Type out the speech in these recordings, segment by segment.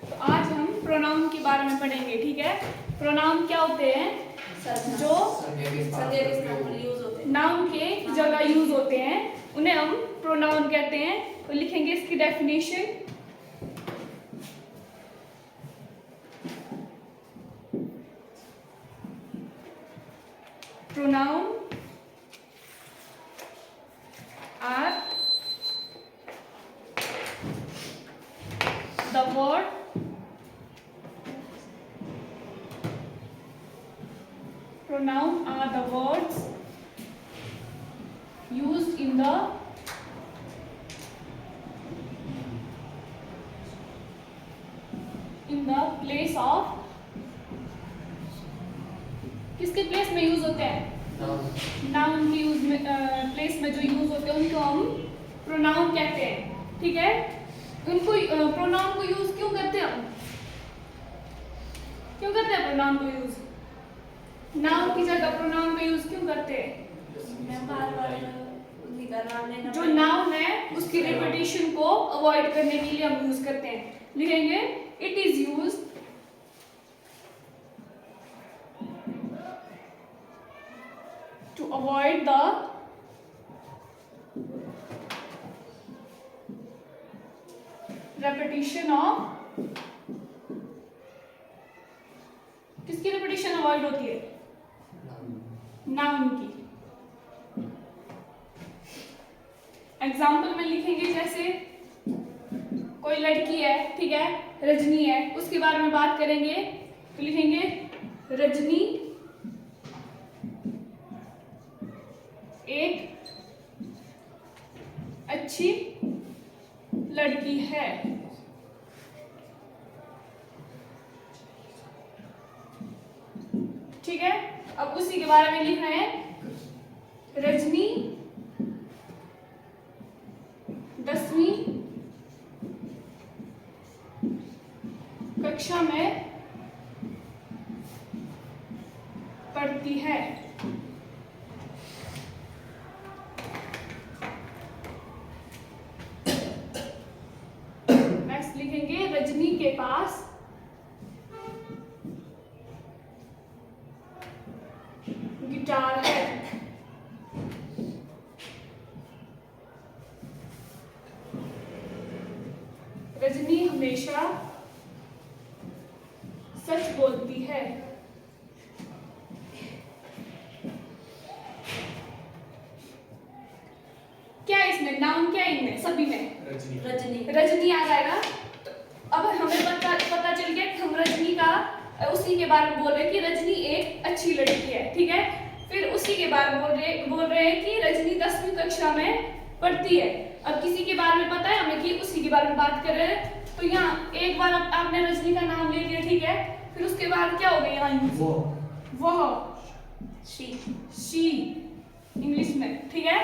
तो आज हम प्रोनाउन के बारे में पढ़ेंगे, ठीक है। प्रोनाउन क्या होते हैं? जो नाउन के जगह यूज होते हैं उन्हें हम प्रोनाउन कहते हैं। तो लिखेंगे इसकी definition. Pronoun are the word pronoun are the words used in the place of, किसके प्लेस में यूज होते हैं? नाउन के यूज में, प्लेस में जो यूज होते हैं उनको हम प्रोनाउन कहते हैं, ठीक है। उनको प्रोनाउन को यूज क्यों करते हैं? हम क्यों करते हैं प्रोनाउन को यूज? नाउन की जगह प्रोनाउन को यूज क्यों करते हैं? जो नाउन है उसकी रिपीटिशन को अवॉइड करने के लिए हम यूज करते हैं। लिखेंगे it is used to avoid the repetition of, किसकी repetition अवॉइड होती है? नाउन की। एग्जाम्पल में लिखेंगे, जैसे कोई लड़की है, ठीक है, रजनी है, उसके बारे में बात करेंगे तो लिखेंगे रजनी एक अच्छी लड़की है। ठीक है। अब उसी के बारे में लिख रहे हैं रजनी 10वीं कक्षा में पढ़ती है। लिखेंगे रजनी के पास गिटार है। रजनी हमेशा सच बोलती है। क्या इसमें नाउन, क्या इनमें सभी में? रजनी आ जाएगा। अब हमें पता चल गया कि हम रजनी का उसी के बारे में बोल रहे हैं कि रजनी एक अच्छी लड़की है, ठीक है। फिर उसी के बारे में बोल रहे हैं कि रजनी 10वीं कक्षा में पढ़ती है। अब किसी के बारे में पता है हमें कि उसी के बारे में बात कर रहे हैं, तो यहाँ एक बार आपने रजनी का नाम ले लिया, ठीक है। फिर उसके बाद क्या हो गया यहाँ? वह, शी इंग्लिश में, ठीक है।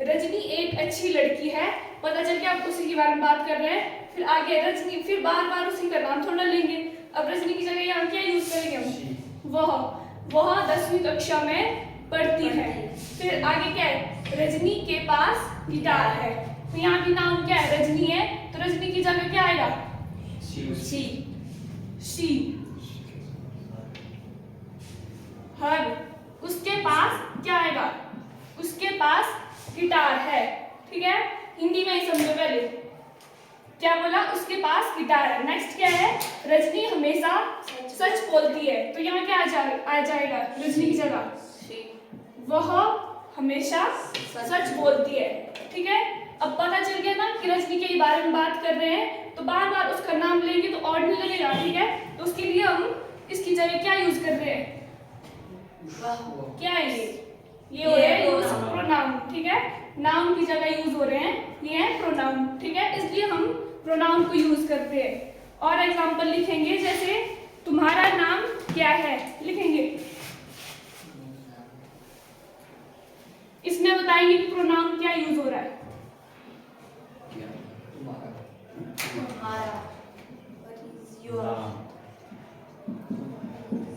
रजनी एक अच्छी लड़की है, पता चल गया। आप उसी के बारे में बात कर रहे हैं। फिर आगे रजनी, फिर बार बार उसी का नाम थोड़ा लेंगे। अब रजनी की जगह यहाँ क्या यूज करेंगे हम? वह 10वीं कक्षा में पढ़ती है। फिर आगे क्या है? रजनी के पास गिटार है। तो यहाँ भी नाम क्या है? रजनी है, तो रजनी की जगह क्या आएगा? शी। हर, उसके पास क्या आएगा? उसके पास गिटार है, ठीक है। हिंदी में ही समझो पहले क्या बोला? उसके पास गिटार है। नेक्स्ट क्या है? रजनी हमेशा सच बोलती है। तो यहाँ क्या आ जाएगा रजनी की जगह? वह हमेशा सच बोलती है, ठीक है। अब पता चल गया ना कि रजनी के बारे में बात कर रहे हैं, तो बार बार उसका नाम लेंगे तो ऑड नहीं लगेगा, ठीक है। तो उसके लिए हम इसकी जगह क्या यूज कर रहे हैं? क्या है ये हो रहा है यूज प्रोनाउन, ठीक है। नाउन की जगह यूज हो रहे हैं, ये है प्रोनाउन, ठीक है। इसलिए हम प्रोनाउन को यूज करते हैं। और एग्जांपल लिखेंगे, जैसे तुम्हारा नाम क्या है, लिखेंगे। इसमें बताएंगे कि प्रोनाउन क्या यूज हो रहा है।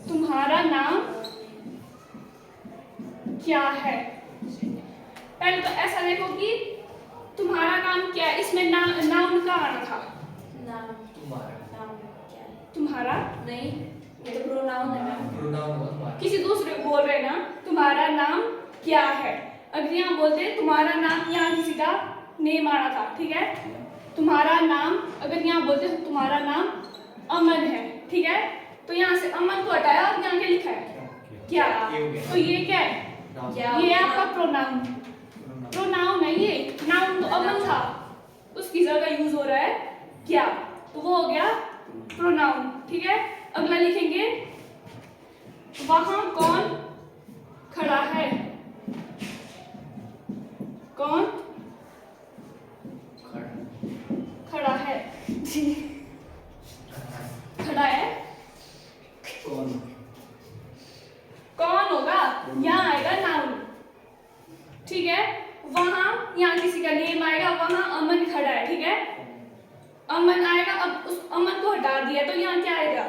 तुम्हारा नाम क्या है। पहले तो ऐसा देखो कि तुम्हारा नाम क्या है, इसमें नाउन का आना था। नाम तुम्हारा नाम क्या तुम्हारा नहीं, ये तो प्रोनाउन है मैम। प्रोनाउन हुआ तुम्हारा। किसी दूसरे को बोल रहे हैं ना, तुम्हारा नाम क्या है। अगर यहाँ बोलते हैं तुम्हारा नाम, यहाँ किसी का नेम आ रहा था, ठीक है, तुम्हारा नाम, अगर यहाँ बोलते हैं तुम्हारा नाम अमन है, ठीक है, तो यहाँ से अमन को हटाया और यहाँ क्या लिखा है, क्या। तो ये क्या है, ये आपका प्रोनाउन, प्रोनाउन है ये। नाउन तो अमन था, उसकी जगह यूज हो रहा है क्या, तो वो हो गया प्रोनाउन, ठीक है। अगला लिखेंगे, वहां कौन खड़ा है, कौन खड़ा है जी, खड़ा है, कौन होगा, यहाँ आएगा नाउन, ठीक है। वहां, यहाँ किसी का नेम आएगा, वहां अमन खड़ा है, ठीक है, अमन आएगा। अब उस अमन को हटा दिया तो यहाँ क्या आएगा,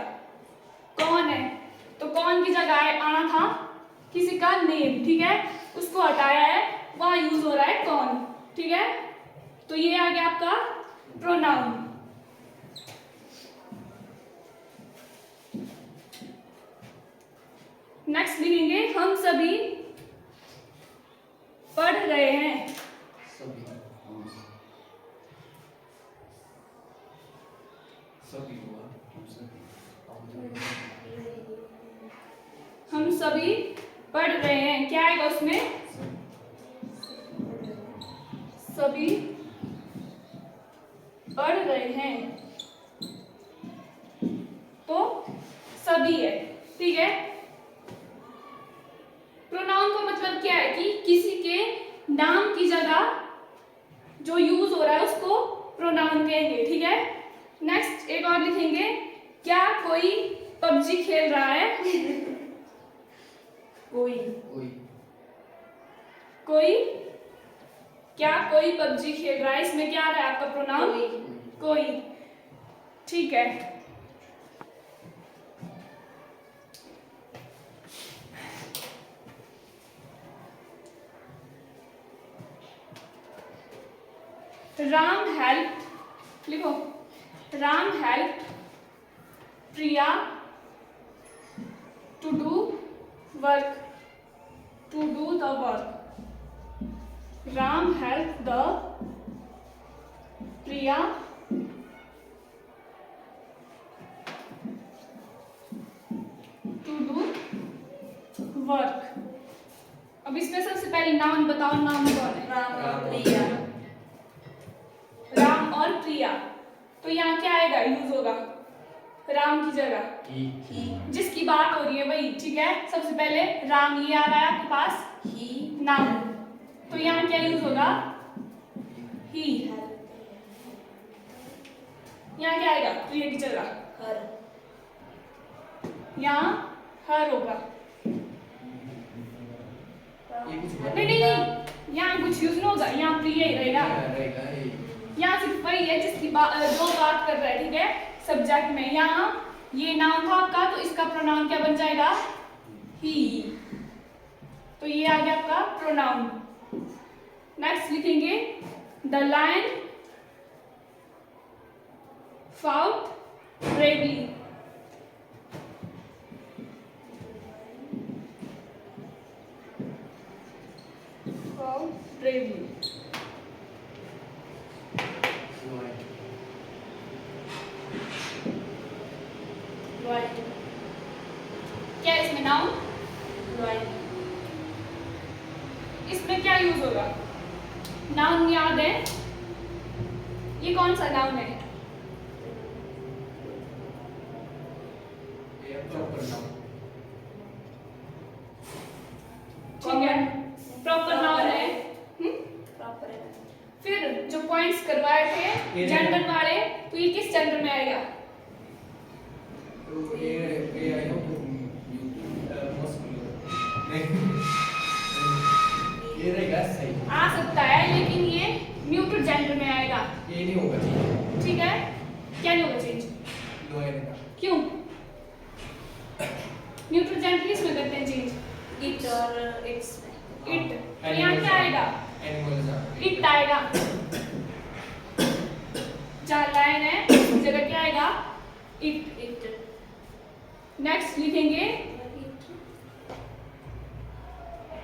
कौन है, तो कौन की जगह आना था किसी का नेम, ठीक है, उसको हटाया है, वहां यूज हो रहा है कौन, ठीक है। तो ये आ गया आपका प्रोनाउन। नेक्स्ट लिखेंगे, हम सभी पढ़ रहे हैं, हम सभी पढ़ रहे हैं, क्या आएगा उसमें, सभी पढ़ रहे हैं, तो सभी है, ठीक है। प्रोनाउन का मतलब क्या है कि किसी के नाम की जगह जो यूज हो रहा है उसको प्रोनाउन कहेंगे, ठीक है। नेक्स्ट एक और लिखेंगे, क्या कोई पबजी खेल रहा है, कोई, कोई, क्या कोई पबजी खेल रहा है, इसमें क्या आ रहा है आपका प्रोनाउन, कोई, ठीक है। राम हेल्प लिखो, Ram help Priya to do work, to do the work, Ram help the Priya to do work. अब इसमें सबसे पहले नाउन बताओ, नाम कौन है, राम और प्रिया, राम और प्रिया, तो यहाँ क्या आएगा, यूज होगा राम की जगह ही, जिसकी बात हो रही है वही, ठीक है। सबसे पहले राम, ये आ रहा है आपके पास, ही, नाम, तो यहाँ क्या यूज होगा, ही, यहाँ क्या आएगा, प्रिया की जगह हर, यहाँ हर होगा, नहीं नहीं नहीं, यहाँ कुछ यूज नहीं होगा, यहाँ प्रिय ही रहेगा, यहाँ सिर्फ वही है जिसकी जो बात कर रहा है, ठीक है, सब्जेक्ट में। यहाँ ये नाउन था आपका, तो इसका प्रोनाउन क्या बन जाएगा, ही, तो ये आ गया आपका प्रोनाउन। नेक्स्ट लिखेंगे, the lion fought bravely, bravely, right, क्या इसमें नाउन, राइट, इसमें क्या यूज होगा, नाउन याद है, ये कौन सा नाउन है, ठीक है, प्रॉपर नाउन है, प्रॉपर है। फिर जो पॉइंट्स करवाए थे जेंडर वाले, तो ये किस जेंडर में आएगा, ये रहेगा सही, आ सकता है, लेकिन ये न्यूट्रल जेंडर में आएगा, ये नहीं होगा चेंज, ठीक है। क्या नहीं होगा चेंज, क्यों, न्यूट्रल जेंडर किस में करते हैं चेंज, इट और इट्स में, इट, तो यहाँ क्या आएगा, इट आएगा, जहाँ लाइन है उस जगह क्या आएगा, इट। It. नेक्स्ट लिखेंगे It.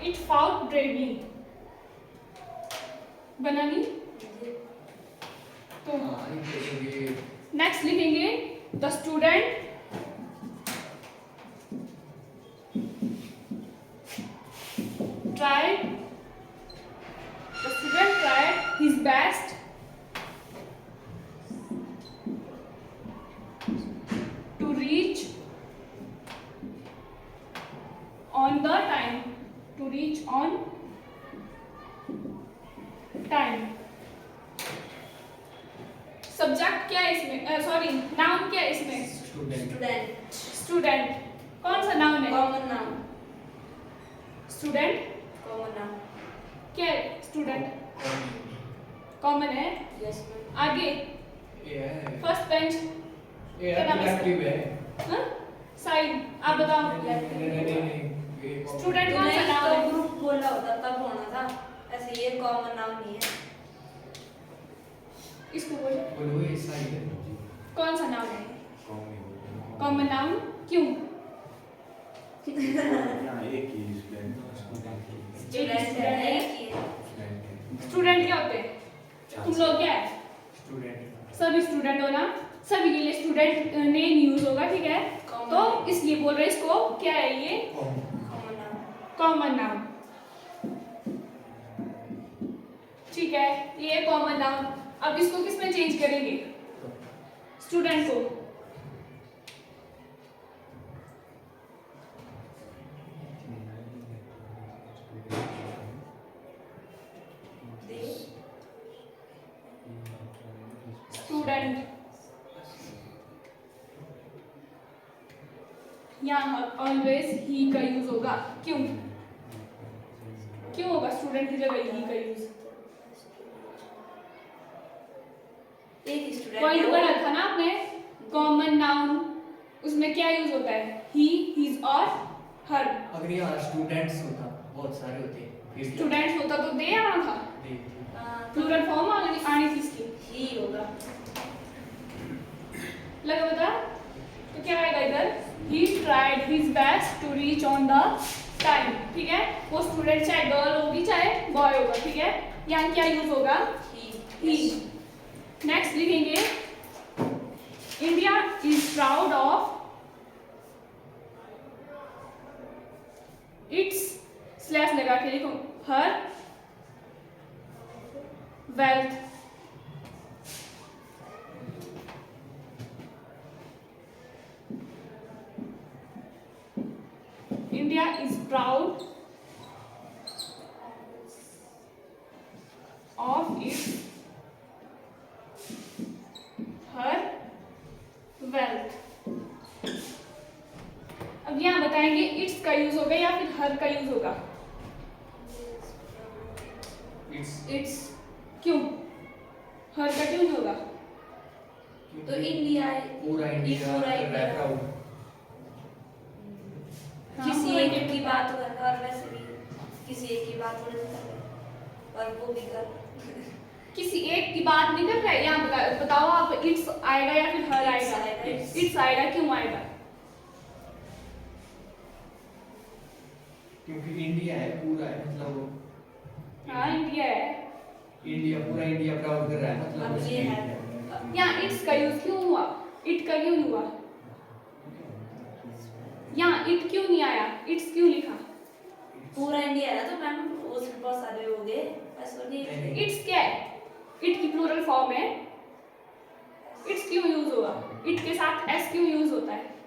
It fought bravely. बना नहीं तो हाँ ये नेक्स्ट लिखेंगे the student tried the student tried his best to reach on the time to reach on time। Subject क्या है इसमें, सॉरी नाउन क्या है इसमें? स्टूडेंट। Student. स्टूडेंट। कौन सा नाउन है? Common noun. Student Common noun. क्या है? स्टूडेंट कॉमन है। Yes, ma'am. आगे ये है फर्स्ट बेंच ये क्या नाम है इसका? एक्टिव है। हाँ साइड आप बताओ। नहीं स्टूडेंट कौन सा नहीं नाउन है? तो ग्रुप बोला होता तब होना था, ऐसे ये कॉमन नाउन नहीं है। इसको बोलो बोलो ये सही है। कौन सा नाउन है? कॉमन नाउन क्यों? स्टूडेंट है एक ही है। स्टूडेंट क्या होते हैं? तुम लोग क्या है? स्टूडेंट। सभी स्टूडेंट हो ना, सभी के लिए स्टूडेंट नेम यूज होगा, ठीक है? Common तो name. इसलिए बोल रहे हैं इसको क्या है ये? Common noun. Common noun. ठीक है, ये कॉमन नाउन। अब इसको किस में चेंज करेंगे? स्टूडेंट को। They. स्टूडेंट यहाँ ऑलवेज ही का यूज होगा। क्यों क्यों होगा स्टूडेंट की जगह ही का यूज? एक ही स्टूडेंट पॉइंट है पढ़ा वो। था ना आपने, कॉमन नाउन उसमें क्या यूज होता है? ही, हिज और हर। अगर यहाँ स्टूडेंट्स होता बहुत सारे होते फिर क्या? स्टूडेंट्स होता तो दे आना था, हाँ, प्लूरल फॉर्म आनी थी इसकी। ही होगा। लगा बता? तो क्या आएगा इधर? He tried his best to reach on the time. ठीक है, वो स्टूडेंट चाहे गर्ल होगी चाहे बॉय होगा, ठीक है? यहाँ क्या यूज होगा? ही। ही। नेक्स्ट लिखेंगे India is proud of its, slash लगा के लिखो, her wealth. India is proud of its her wealth. अब यहाँ बताएंगे इट्स का यूज होगा या फिर हर का यूज होगा? इट्स। क्यों? हर का क्यों नहीं होगा? तो इंडिया है। पूरा इंडिया पूरा इंडिया। प्राउड। किसी हाँ, एक की बात कर, और वैसे भी किसी एक की बात थोड़ी कर रहे, और वो भी कर। किसी एक की बात नहीं कर रहा है। यहाँ बताओ आप, इट्स आएगा या फिर हर It's आएगा? आएगा, it's। इट्स आएगा। क्यों आएगा? क्योंकि इंडिया है पूरा है मतलब वो हाँ इंडिया है। इंडिया पूरा इंडिया प्राउड कर रहा है अब मतलब ये है। यहाँ इट्स का यूज क्यों हुआ? इट का क्यों नहीं हुआ? यहाँ इट क्यों नहीं आया? इट्स क्यों लिखा? पूरा इंडिया है ना, तो मैम उसमें बहुत सारे हो गए, ऐसा नहीं। इट्स क्या है? इट की प्लूरल फॉर्म है। इट्स क्यों यूज होगा? इट के साथ एस क्यों यूज होता है?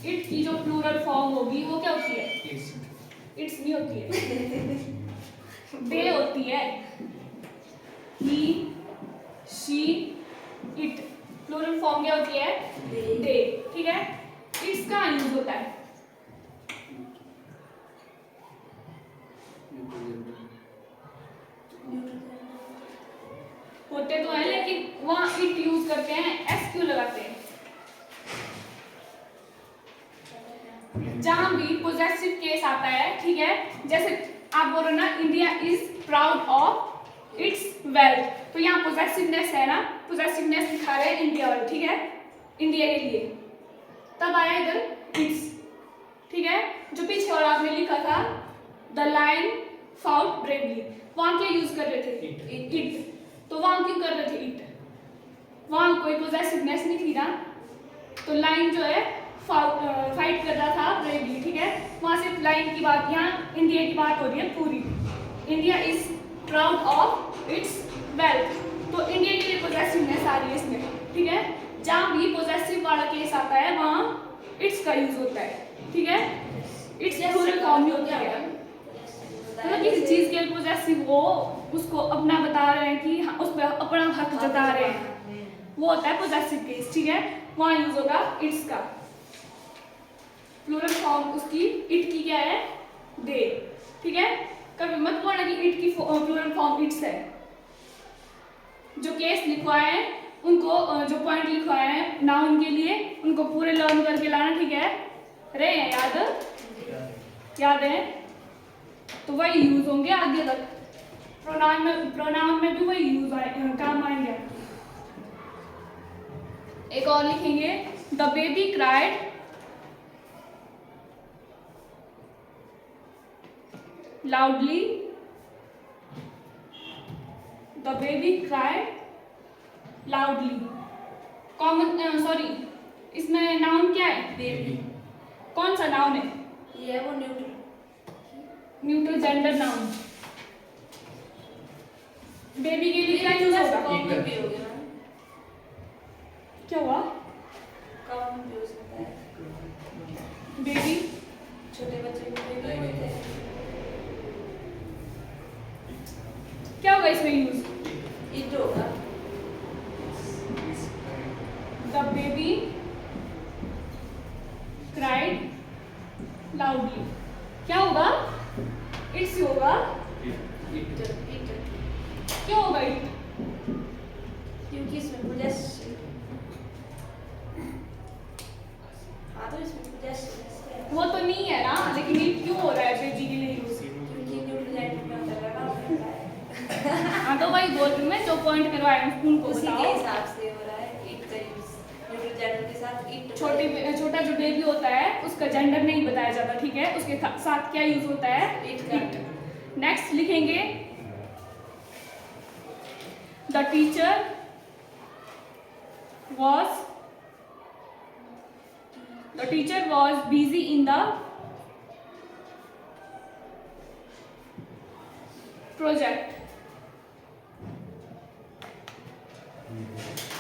इट की जो प्लूरल फॉर्म होगी वो क्या होती है? इट्स नहीं होती है, दे होती है। ही, शी, इट। प्लूरल फॉर्म क्या होती है? दे। ठीक है, इट्स का यूज होता है। होते तो हैं लेकिन वहाँ इट यूज करते हैं, एस क्यों लगाते हैं? जहां भी पोजेसिव केस आता है, ठीक है, जैसे आप बोल रहे हो ना, India is proud of it's wealth. तो यहाँ पोजेसिवनेस है ना, पोजेसिवनेस दिखा रहे हैं इंडिया वाले, ठीक है, इंडिया के लिए। तब आया इधर इट्स, ठीक है। जो पीछे और आपने लिखा था द लाइन फाउट ब्रेवली, वहां क्या यूज कर रहे थे? इट। तो वहां क्यों कर रहे थे इट? वहां कोई पोजेसिवनेस नहीं थी ना, तो लाइन जो है फाइट कर रहा था ब्रेवली, ठीक है। वहां सिर्फ लाइन की बात, यहाँ इंडिया की बात हो रही है पूरी। India is proud of it's wealth, तो इंडिया के लिए पोजेसिवनेस आ रही है इसमें, ठीक है। जहाँ भी पोजेसिव वाला केस आता है वहाँ इट्स का यूज होता है, ठीक है। इट्स प्लूरल फॉर्म में होता है, मतलब किसी चीज के पोजेसिव हो, उसको अपना बता रहे हैं कि उस पर अपना हक जता रहे हैं, वो होता है पोजेसिव केस, ठीक है। वहाँ यूज होगा इट्स का। प्लूरल फॉर्म उसकी इट की क्या है? दे, ठीक है। कभी मत बोलना कि इट की प्लूरल फॉर्म इट्स है। जो केस लिखवाए हैं उनको, जो पॉइंट लिखवाए हैं नाउन के लिए, उनको पूरे लर्न करके लाना, ठीक है। रहे हैं याद है, तो वही यूज होंगे आगे तक। प्रोनाउन में भी वही यूज काम आएंगे। एक और लिखेंगे the baby cried loudly, the baby cried loudly। Common sorry, इसमें नाउन क्या है? बेबी। कौन सा नाउन है? ये है वो न्यूट्रल जेंडर नाउन। बेबी के लिए क्या यूज होगा? कॉमन भी हो गया, क्या हुआ? कॉमन भी हो सकता है। बेबी, छोटे बच्चे को बेबी बोलते हैं। क्या होगा इसमें यूज? इट होगा। द बेबी क्राइड लाउडली, क्या होगा? इट्स होगा। इट क्यों होगा इट? क्योंकि इसमें पोजेसिव, हाँ तो इसमें पोजेसिव है। वो तो नहीं है ना, लेकिन इट क्यों हो रहा है बेबी के लिए यूज? क्योंकि न्यूट्रल जेंडर में होता है ना, हाँ तो वही बोल रही हूँ मैं, जो पॉइंट करवाए हैं उनको उसी के बताओ। हिसाब से हो रहा है इट का यूज। न्यूट्रल जेंडर के साथ इट। छोटा जो बेबी होता है उसका जेंडर नहीं बताया जाता, ठीक है। उसके साथ क्या यूज होता है? इट। नेक्स्ट लिखेंगे the teacher was busy in the project.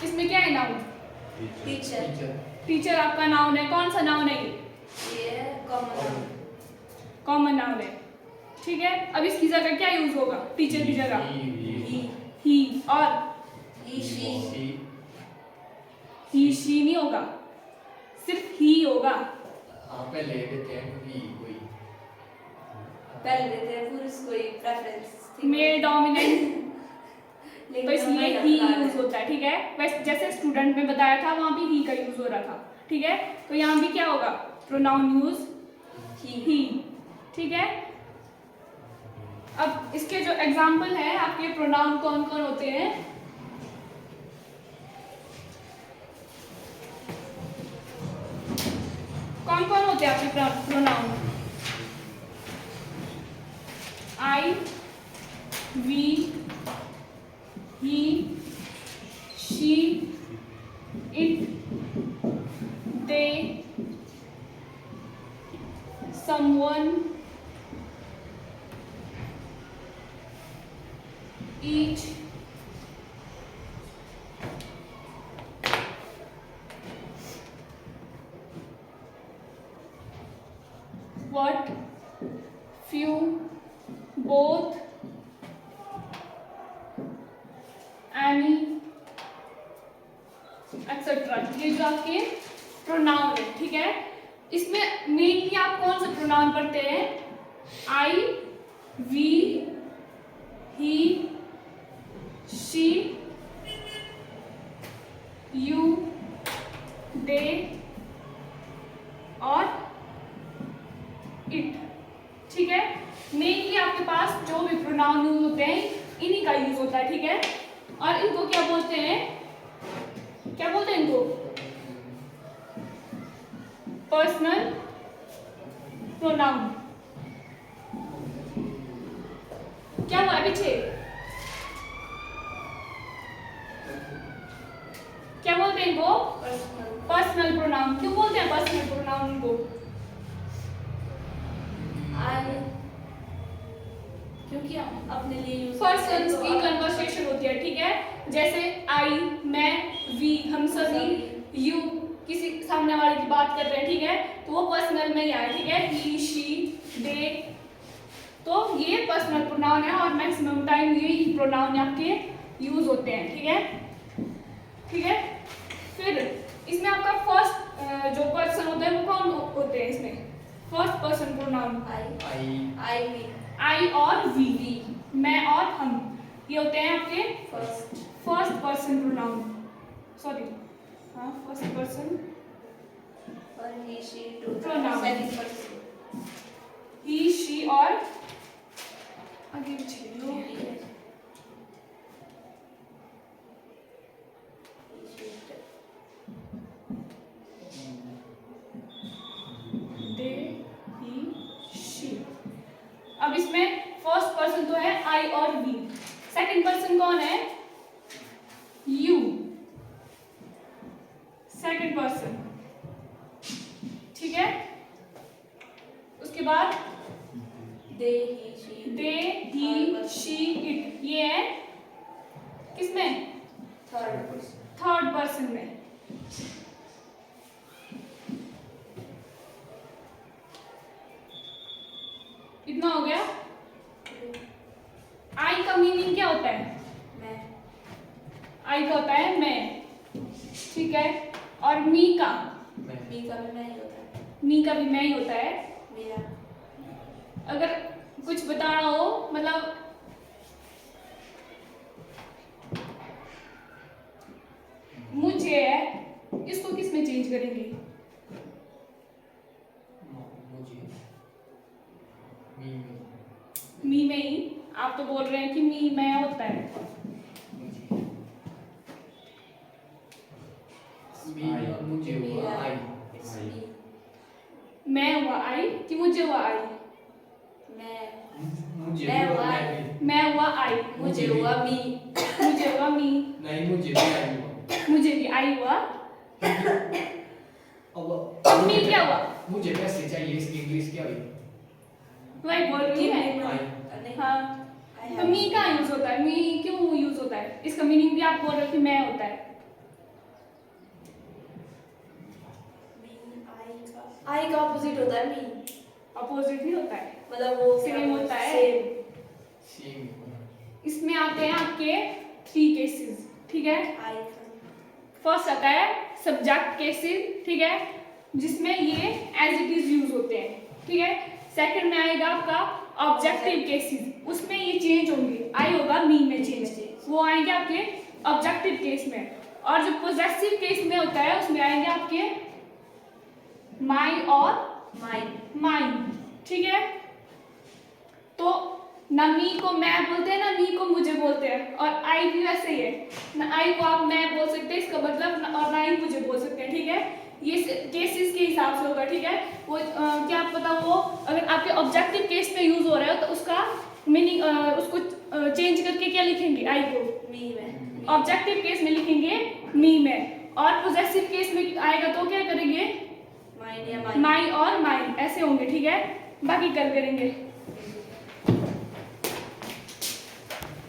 इसमें क्या है नाउन? टीचर आपका नाउन है, कौन सा नाउन है ये कॉमन। कॉमन नाउन है, ठीक है। अब इसकी जगह क्या यूज होगा? टीचर की जगह ही और ही शी नहीं होगा, सिर्फ ही होगा। पहले देते हैं क्योंकि कोई पहले देते हैं पुरुष कोई प्रेफरेंस मेल डोमिनेंट, तो इसलिए ही यूज होता है, ठीक है। वैसे जैसे स्टूडेंट में बताया था वहां भी ही का यूज हो रहा था, ठीक है। तो यहाँ भी क्या होगा? प्रोनाउन यूज ही, ठीक है। अब इसके जो एग्जाम्पल है आपके प्रोनाउन कौन कौन होते हैं? कौन कौन होते हैं आपके pronoun? I, we, he, she, it, they, someone, each, what, few, both, any, etcetera. ये जो आपके प्रोनाउन है, ठीक है। इसमें मेनली आप कौन से प्रोनाउन पढ़ते हैं? आई, वी, ही, शी, यू, दे और इट, ठीक है। मेनली आपके पास जो भी प्रोनाउन यूज होते हैं इन्हीं का यूज होता है, ठीक है। और इनको क्या बोलते हैं, क्या बोलते हैं इनको, पर्सनल प्रोनाउन। क्या हुआ है पीछे, क्या बोलते हैं इनको, पर्सनल प्रोनाउन। क्यों बोलते हैं पर्सनल प्रोनाउन इनको, क्योंकि हम अपने लिए यूज पर्सन्स की कन्वर्सेशन होती है, ठीक है। जैसे आई, मैं, वी, हम सभी, यू, किसी सामने वाले की बात कर रहे हैं, ठीक है, तो वो पर्सनल में ही आए, ठीक है। ही, शी, दे, तो ये पर्सनल प्रोनाउन है और मैक्सिमम टाइम ये प्रोनाउन आपके यूज होते हैं, ठीक है, ठीक है। फिर इसमें आपका फर्स्ट जो पर्सन होता है वो कौन होते हैं इसमें, फर्स्ट पर्सन प्रोनाउन आई और वी, मैं और हम, ये होते हैं आपके फर्स्ट पर्सन प्रोनाउन, सॉरी हाँ first person pronoun. He, she और आगे पीछे लो, दे, ही, शी। अब इसमें फर्स्ट पर्सन तो है आई और वी, सेकंड पर्सन कौन है, यू, सेकंड पर्सन, ठीक है। उसके बाद दे, ही, शी, इट, ये है किसमें, थर्ड पर्सन में। इतना हो गया। आई का मीनिंग क्या होता है, आई का होता है मैं, ठीक है। और मी का मी का भी मैं ही होता है, मी का भी मैं ही होता है। मेरा अगर कुछ बताना हो, मतलब मुझे है, इसको किस में चेंज करेंगे, मी में ही। आप तो बोल रहे हैं कि मी मैं होता है, मुझे हुआ आई, मैं हुआ आई कि मुझे हुआ आई, मुझे हुआ आई, मैं हुआ आई, मुझे हुआ मी, मुझे हुआ मी, नहीं मुझे भी आई हुआ। मुझे भी आई हुआ। अब मी क्या हुआ, मुझे कैसे चाहिए इसकी इंग्लिश क्या हुई, वही बोल रही है। आई। हाँ, तो मी का यूज होता है, मी क्यों यूज होता है, इसका मीनिंग भी आप बोल रहे हो कि मैं होता है। आई का ऑपोजिट होता है मी, अपोजिट नहीं होता है, मतलब वो सेम होता है। सेम इसमें आते हैं आपके 3 केसेस, ठीक है। आई फर्स्ट आता है सब्जेक्ट केसेस, ठीक है, जिसमें ये एज इट इज यूज होते हैं, ठीक है। सेकंड में आएगा आपका ऑब्जेक्टिव केसेस, उसमें ये चेंज होंगे, आई होगा मी में चेंज, वो आएंगे आपके ऑब्जेक्टिव केस में। और जो पोजेसिव केस में होता है उसमें आएंगे आपके माई और माइन, ठीक है। तो ना मी को मैं बोलते हैं, ना मी को मुझे बोलते हैं, और आई भी वैसे ही है, ना आई को आप मैं बोल सकते हैं इसका मतलब, और ना ही मुझे बोल सकते हैं, ठीक है। ये केसेस के हिसाब से होगा, ठीक है। वो क्या पता वो अगर आपके ऑब्जेक्टिव केस में यूज हो रहा है तो उसका मीनिंग उसको चेंज करके क्या लिखेंगे, आई को मी में, ऑब्जेक्टिव केस में लिखेंगे मी में, और पोजेसिव केस में आएगा तो क्या करेंगे, माइन या माइन, माई और माइन, ऐसे होंगे, ठीक है। बाकी कल करेंगे।